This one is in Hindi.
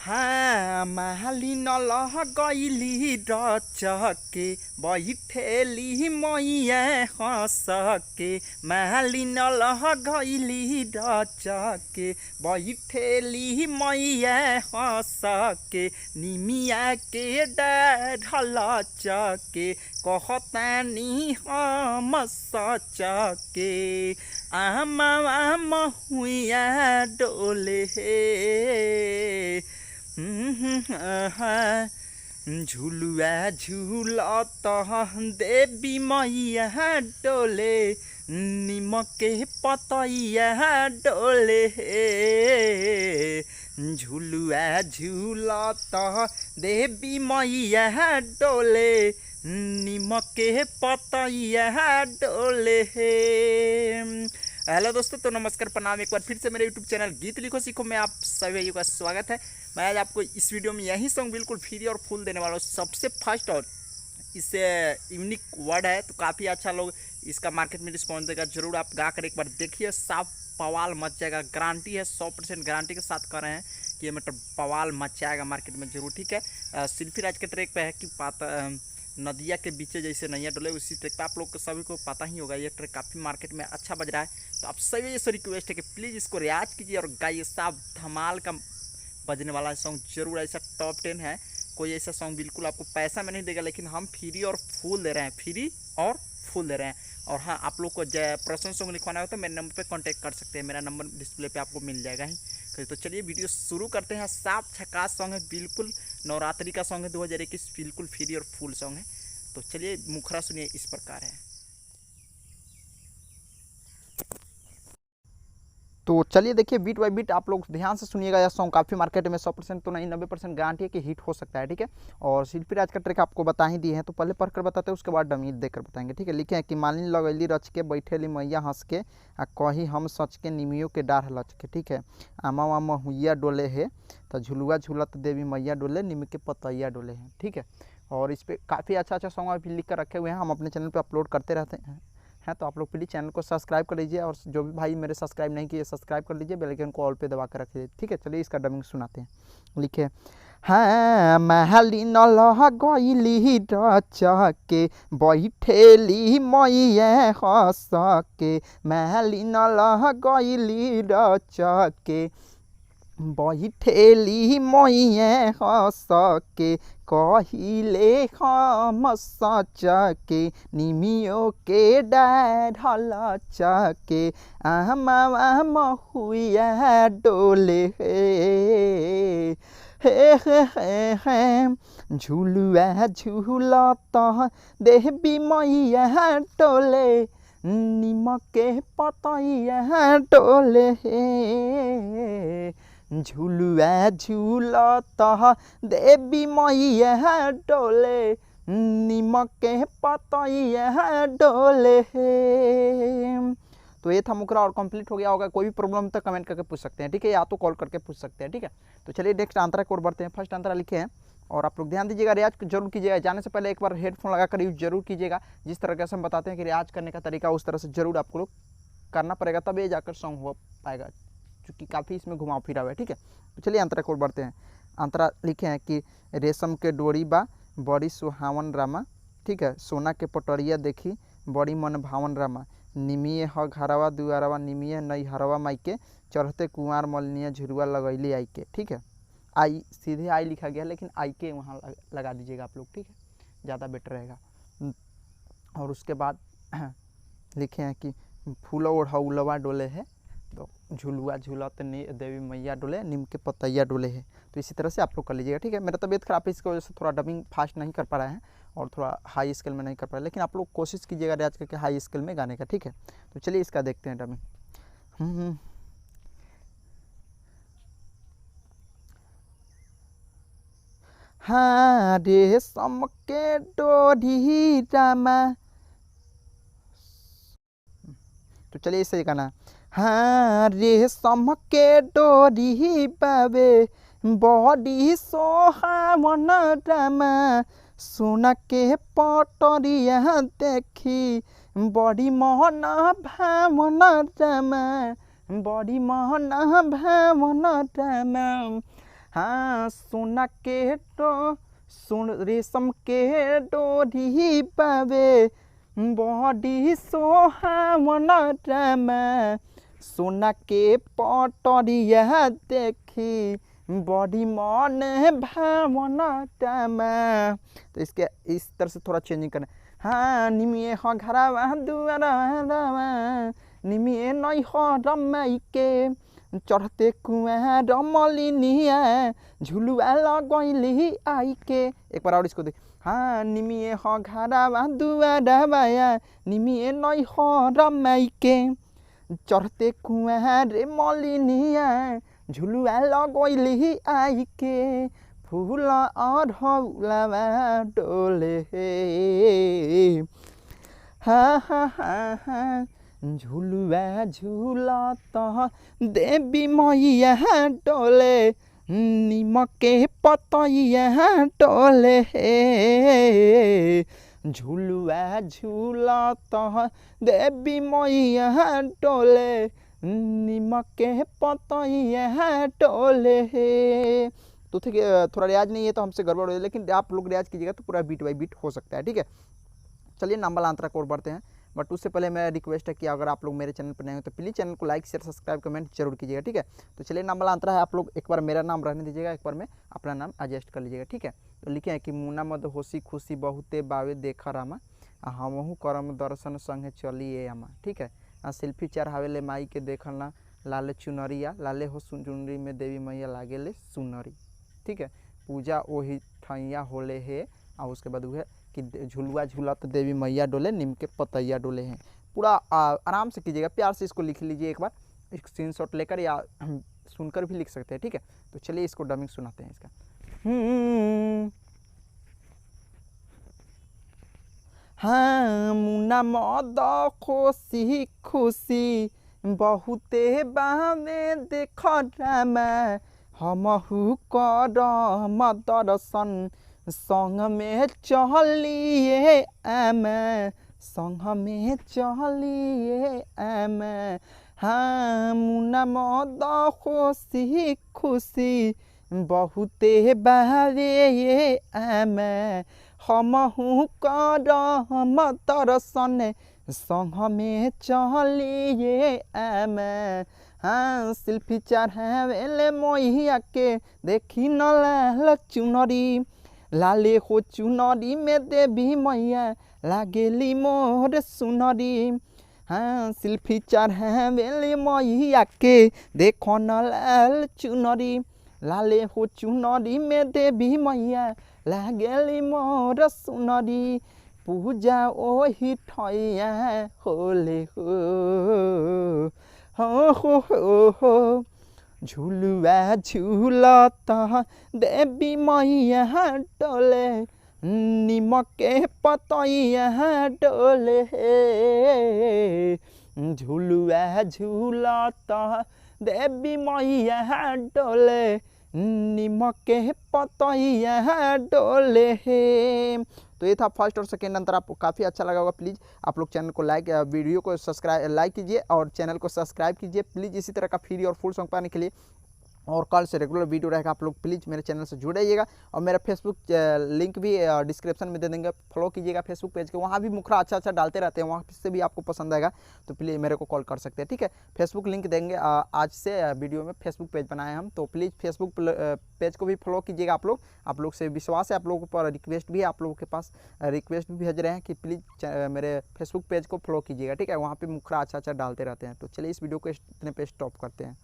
हाँ मालिन लह गईली रचके बैठेली मैया हंसके मालिन लह गईली रचके बैठेली मैया हंसके निमिया के डाढ़ लचके कहतानी हम सचके आमा महुआ डोले झुलुआ झूलत देवी मैया डोले निमक के पतैया डोले झुलुआ झूलत देवी मैया डोले निमक के पतैया डोले। हेलो दोस्तों, तो नमस्कार प्रणाम। एक बार फिर से मेरे यूट्यूब चैनल गीत लिखो सीखो में आप सभी का स्वागत है। मैं आज आपको इस वीडियो में यही सॉन्ग बिल्कुल फ्री और फुल देने वाला हूँ। सबसे फर्स्ट और इससे यूनिक वर्ड है, तो काफ़ी अच्छा लोग इसका मार्केट में रिस्पॉन्स देगा। जरूर आप गा कर एक बार देखिए, साफ बवाल मच जाएगा। गारंटी है, 100% गारंटी के साथ कर रहे हैं कि ये मतलब बवाल मच जाएगा मार्केट में जरूर। ठीक है, सिल्फी राज के ट्रैक पे है कि नदिया के बीच जैसे नैया डोले, उसी ट्रैक पे आप लोग को सभी को पता ही होगा। ये ट्रैक काफ़ी मार्केट में अच्छा बज रहा है, तो आप सभी से रिक्वेस्ट है कि प्लीज़ इसको रियाज कीजिए और गाइए। साफ धमाल का बजने वाला सॉन्ग जरूर, ऐसा टॉप 10 है। कोई ऐसा सॉन्ग बिल्कुल आपको पैसा में नहीं देगा, लेकिन हम फ्री और फुल दे रहे हैं, फ्री और फुल दे रहे हैं। और हाँ, आप लोग को पर्सनल सॉन्ग लिखवाना हो तो मेरे नंबर पे कांटेक्ट कर सकते हैं। मेरा नंबर डिस्प्ले पे आपको मिल जाएगा ही। तो चलिए वीडियो शुरू करते हैं। साफ झकास सॉन्ग है, बिल्कुल नवरात्रि का सॉन्ग है, 2021, बिल्कुल फ्री और फुल सॉन्ग है। तो चलिए मुखरा सुनिए, इस प्रकार है। तो चलिए देखिए, बीट बाई बीट आप लोग ध्यान से सुनिएगा। यह सॉन्ग काफ़ी मार्केट में 100% तो नहीं, 90% गारंटी है कि हिट हो सकता है। ठीक है, और शिल्पी राज का ट्रैक आपको बता ही दिए हैं, तो पहले पढ़कर बताते हैं, उसके बाद डमी देकर बताएंगे। ठीक है, लिखे हैं कि मालिन लगैली रच के बैठेली मैया हंस के आ कही हम सच के निमियों के डाढ़ लच के। ठीक है, आमा वामा हुइया डोले है तो झुलुआ झूलत देवी मैया डोले निम के पतैया डोले हैं। ठीक है, और इस पर काफ़ी अच्छा सॉन्ग अभी लिख कर रखे हुए हैं, हम अपने चैनल पर अपलोड करते रहते हैं। तो आप लोग प्लीज़ चैनल को सब्सक्राइब कर लीजिए, और जो भी भाई मेरे सब्सक्राइब नहीं किए सब्सक्राइब कर लीजिए, बेल आइकन को ऑल पे दबा कर रखिए। ठीक है, चलिए इसका डबिंग सुनाते हैं। लिखे, हाँ महलिन लह गईली रचके बैठेली मैया हंसके महलिन लह गईली रचके बैठेली मैया हंसके कहिले हम सचके निमियों के डाढ़ लचके आमा महुआ डोले हे झुलुआ झूलत देवी मैया डोले निमक के पतैया डोले झुलुआ झूलत देवी मैया डोले निमक के पतैया डोले। तो ये था मुकरा और कंप्लीट हो गया होगा। कोई भी प्रॉब्लम तो कमेंट करके पूछ सकते हैं। ठीक है, या तो कॉल करके पूछ सकते हैं। ठीक है, तो चलिए नेक्स्ट अंतरा की ओर बढ़ते हैं। फर्स्ट अंतरा लिखे हैं, और आप लोग ध्यान दीजिएगा, रियाज जरूर कीजिएगा। जाने से पहले एक बार हेडफोन लगाकर यूज जरूर कीजिएगा। जिस तरह से हम बताते हैं कि रियाज करने का तरीका, उस तरह से जरूर आपको लोग करना पड़ेगा, तब ये जाकर सॉन्ग हो पाएगा, क्योंकि काफ़ी इसमें घुमाव फिरा हुआ है। ठीक है, तो चलिए अंतरा की ओर बढ़ते हैं। अंतरा लिखे हैं कि रेशम के डोरी बा बड़ी सुहावन रामा। ठीक है, सोना के पटरिया देखी बड़ी मन भावन रामा निमिये ह घरवा दुआरवा निमिये नई हरवा माइके चढ़ते कुंवार मलनिया झुरुआ लगैली आई के। ठीक है, आई सीधे आई लिखा गया, लेकिन आई के वहाँ लगा दीजिएगा आप लोग। ठीक है, ज़्यादा बेटर रहेगा। और उसके बाद लिखे हैं कि फूल ओढ़ौलवा डोले है तो झुलुआ झूलत देवी मैया डोले नीम के पतैया डोले है। तो इसी तरह से आप लोग कर लीजिएगा। ठीक है, मेरा तबीयत खराब है, इसकी वजह से थोड़ा डबिंग फास्ट नहीं कर पा रहे हैं और थोड़ा हाई स्केल में नहीं कर पा रहे, लेकिन आप लोग कोशिश कीजिएगा रियाज करके हाई स्केल में गाने का। ठीक है, तो चलिए इसका देखते हैं डबिंग। हाँ रेशम के डोरी रामा। तो चलिए इसे गाना, हाँ रेशम के डोरी बाबे बड़ी सोहावन रामा सोना के पटरिया देखी बड़ी मन भावन रामा बड़ी मन भावन रामा हाँ सोना के सुन रेशम के डोरी पावे बड़ी सोहावन रामा सोना के पटरिया देखी बड़ी मन भावना रामा। तो इसके इस तरह से थोड़ा चेंजिंग करना। हाँ निमिए ह घरवा दुआरा निमिए नई ह रमाई के चढ़ते कुआं रमलिनिया झुलुआ लगैली आई के। एक बार और इसको देख। हाँ निमिए ह घरवा दुआरा निमिए नई ह रमाई के चढ़ते कुआं रे मलिनिया झुलुआ लगैली आई के फूल अढ़ौलवा डोले हाँ हाँ हाँ हाँ झुलुआ झूलत देवी मैया डोले निमक के पतैया डोले झुलुआ झूलत देवी मैया डोले निमक के पतैया डोले। तो ठीक है थोड़ा रियाज नहीं है तो हमसे गड़बड़ हो जाए, लेकिन आप लोग रियाज कीजिएगा तो पूरा बीट बाई बीट हो सकता है। ठीक है चलिए नाम अंतरा को और बढ़ते हैं, बट उससे पहले मेरा रिक्वेस्ट है कि अगर आप लोग मेरे चैनल पर नए हो तो प्लीज़ चैनल को लाइक शेयर सब्सक्राइब कमेंट जरूर कीजिएगा। ठीक है तो चलिए नाम अंतरा है, आप लोग एक बार मेरा नाम रहने दीजिएगा, एक बार मैं अपना नाम एडजस्ट कर लीजिएगा। ठीक है तो लिखे हैं कि मुना मद होशी खुशी बहुते बावे देखा रामा हमहू करम दर्शन संगे चलिए आमा। ठीक है सेल्फी चढ़ावे ले माई के देखना लाले चुनरिया लाले हो चुनरी में देवी मैया लागे ले सुनरी। ठीक है पूजा वही ठैया होले है और उसके बाद वह कि झुलुआ झूला तो देवी मैया डोले नीम के पतैया डोले हैं। पूरा आराम से कीजिएगा, प्यार से इसको लिख लीजिए एक बार, एक स्क्रीनशॉट लेकर या सुनकर भी लिख सकते हैं। ठीक है तो चलिए इसको डबिंग सुनाते हैं इसका। हाँ मुना मद खुशी खुशी बहुते बावे देख रामा हमहू करम दर्शन संग में चलिए आमा संग में चलिए आमा। हाँ मुना मद खुशी खुशी बहुते बावे आमा हमहू करम दर्शन संग में चलिए आमा। हाँ सेल्फी चढ़ावे मैया के देखी न लाल चुनरी लाले हो चुनरी में देवी मैया लागेली मोर सुनरी। हाँ सेल्फी चढ़ावे मैया के देखो न लाल चुनरी लाले हो चुनरी में देवी मैया लागेली मोर सुनरी पूजा ओही ठैया होले हो झुलुआ झूलत देवी मैया डोले निमक के पतैया डोले झुलुआ झूलत देवी मैया डोले निमक के पतैया डोले। तो ये था फर्स्ट और सेकेंड अंतर, आपको काफ़ी अच्छा लगा होगा। प्लीज़ आप लोग चैनल को लाइक वीडियो को सब्सक्राइब लाइक कीजिए और चैनल को सब्सक्राइब कीजिए प्लीज़। इसी तरह का फ्री और फुल सॉन्ग पाने के लिए और कल से रेगुलर वीडियो रहेगा, आप लोग प्लीज़ मेरे चैनल से जुड़ जाइएगा। और मेरा फेसबुक लिंक भी डिस्क्रिप्शन में दे देंगे, फॉलो कीजिएगा फेसबुक पेज के, वहाँ भी मुखरा अच्छा अच्छा डालते रहते हैं, वहाँ से भी आपको पसंद आएगा तो प्लीज़ मेरे को कॉल कर सकते हैं। ठीक है फेसबुक लिंक देंगे, आज से वीडियो में फेसबुक पेज बनाए हम, तो प्लीज़ फेसबुक पेज को भी फॉलो कीजिएगा। आप लोग से विश्वास है, आप लोगों पर रिक्वेस्ट भी है, आप लोगों के पास रिक्वेस्ट भी भेज रहे हैं कि प्लीज़ मेरे फेसबुक पेज को फॉलो कीजिएगा। ठीक है वहाँ पर मुखरा अच्छा अच्छा डालते रहते हैं। तो चलिए इस वीडियो को इतने पे स्टॉप करते हैं।